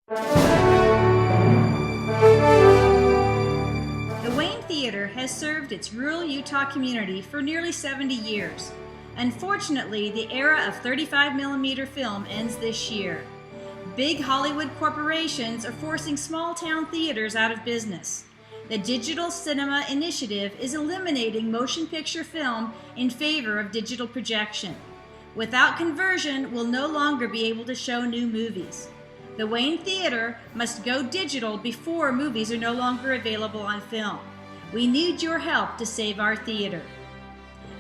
The Wayne Theater has served its rural Utah community for nearly 70 years. Unfortunately, the era of 35mm film ends this year. Big Hollywood corporations are forcing small-town theaters out of business. The Digital Cinema Initiative is eliminating motion picture film in favor of digital projection. Without conversion, we'll no longer be able to show new movies. The Wayne Theater must go digital before movies are no longer available on film. We need your help to save our theater.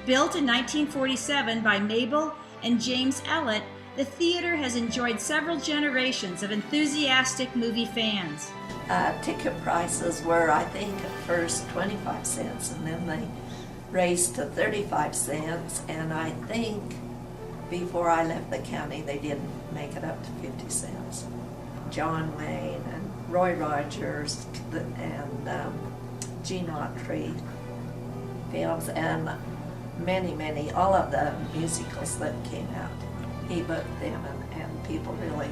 Built in 1947 by Mabel and James Ellett, the theater has enjoyed several generations of enthusiastic movie fans. Ticket prices were, I think, at first 25 cents, and then they raised to 35 cents, and I think before I left the county they did make it up to 50 cents. John Wayne and Roy Rogers and Gene Autry films, and many, all of the musicals that came out, he booked them, and people really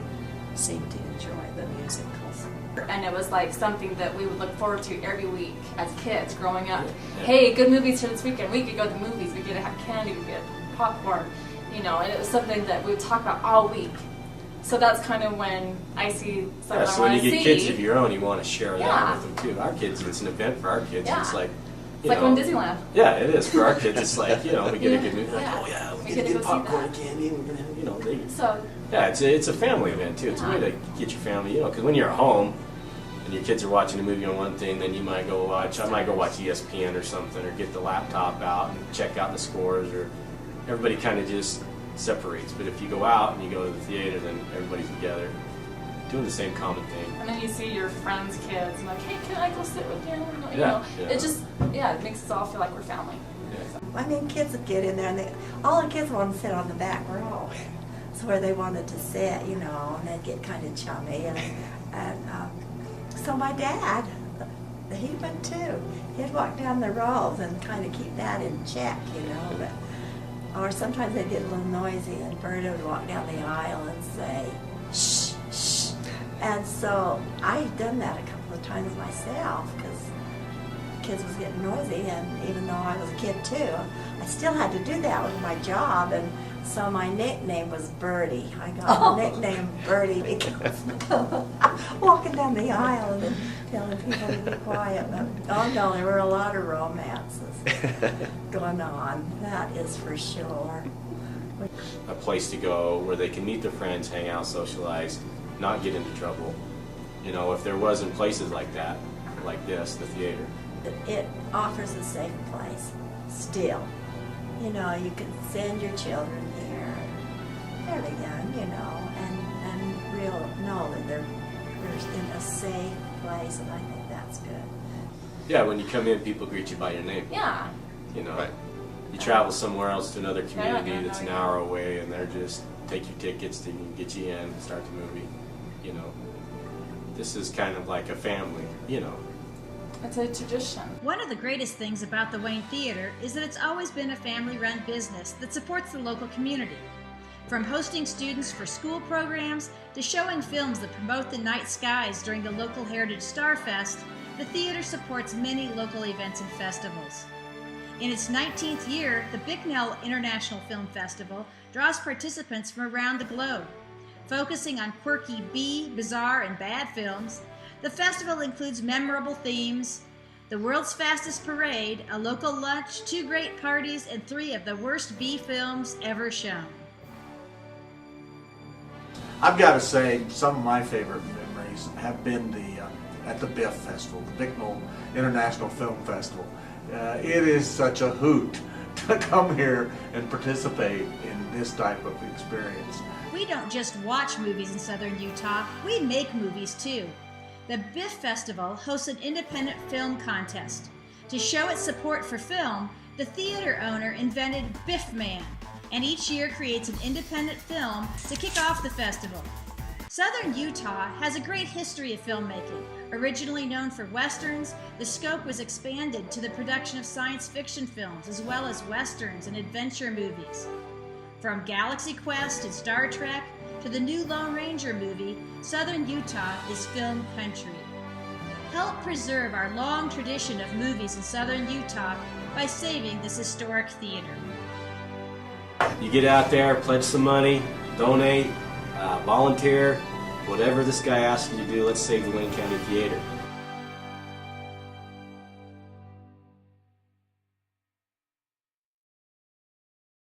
seemed to enjoy the musicals. And it was like something that we would look forward to every week as kids growing up. Yeah. Hey, good movies for this weekend. We could go to the movies. We get to have candy. We get popcorn. You know, and it was something that we would talk about all week. So that's kind of when I see something I want to see. So when you get kids of your own, you want to share that with them too. Our kids, it's an event for our kids. Yeah. It's like, it's like going to Disneyland. Yeah, it is. For our kids, it's like, you know, we get a good movie. Like, Yeah. oh yeah, We we get get to go popcorn and see candy, and we're gonna have, you know, So yeah, it's a family event too. It's a way to get your family, you know, because when you're at home and your kids are watching a movie on one thing, then you might go watch. I might go watch ESPN or something, or get the laptop out and check out the scores, or everybody kind of just separates. But if you go out and you go to the theater, then everybody's together doing the same common thing. and then you see your friends' kids and like, hey, can I go sit with you? You Yeah, know, yeah. it just it makes us all feel like we're family. Yeah. I mean, kids would get in there, and all the kids wanted to sit on the back row. It's where they wanted to sit, you know, and they'd get kind of chummy. And so my dad, he went too. He'd walk down the rows and kind of keep that in check, you know. But, or sometimes they'd get a little noisy, and Berta would walk down the aisle and say, shh, shh. And so I'd done that a couple of times myself, because kids was getting noisy, and even though I was a kid too, I still had to do that with my job, and so my nickname was Birdie. I got the nickname Birdie because walking down the aisle and telling people to be quiet. But oh no, there were a lot of romances going on. That is for sure. A place to go where they can meet their friends, hang out, socialize, not get into trouble. You know, if there wasn't places like that, like this, the theater. It offers a safe place still. You know, you can send your children here, fairly young, you know, and real know that they're in a safe place, and I think that's good. Yeah, when you come in, people greet you by your name. Yeah. You know, Right. you travel somewhere else to another community Yeah, that's an hour away, and they're just take your tickets to get you in, start the movie. You know, this is kind of like a family. You know. It's a tradition. One of the greatest things about the Wayne Theater is that it's always been a family-run business that supports the local community. From hosting students for school programs to showing films that promote the night skies during the local Heritage Star Fest, the theater supports many local events and festivals. In its 19th year, the Bicknell International Film Festival draws participants from around the globe. Focusing on quirky B, bizarre, and bad films, the festival includes memorable themes, the world's fastest parade, a local lunch, 2 great parties, and 3 of the worst B films ever shown. I've got to say, some of my favorite memories have been at the BIFF Festival, the Bicknell International Film Festival. It is such a hoot to come here and participate in this type of experience. We don't just watch movies in southern Utah, we make movies too. The BIFF Festival hosts an independent film contest. To show its support for film, the theater owner invented Biff Man, and each year creates an independent film to kick off the festival. Southern Utah has a great history of filmmaking. Originally known for westerns, the scope was expanded to the production of science fiction films as well as westerns and adventure movies. From Galaxy Quest and Star Trek to the new Lone Ranger movie, Southern Utah is film country. Help preserve our long tradition of movies in Southern Utah by saving this historic theater. You get out there, pledge some money, donate, volunteer, whatever this guy asks you to do. Let's save the Wayne County Theater.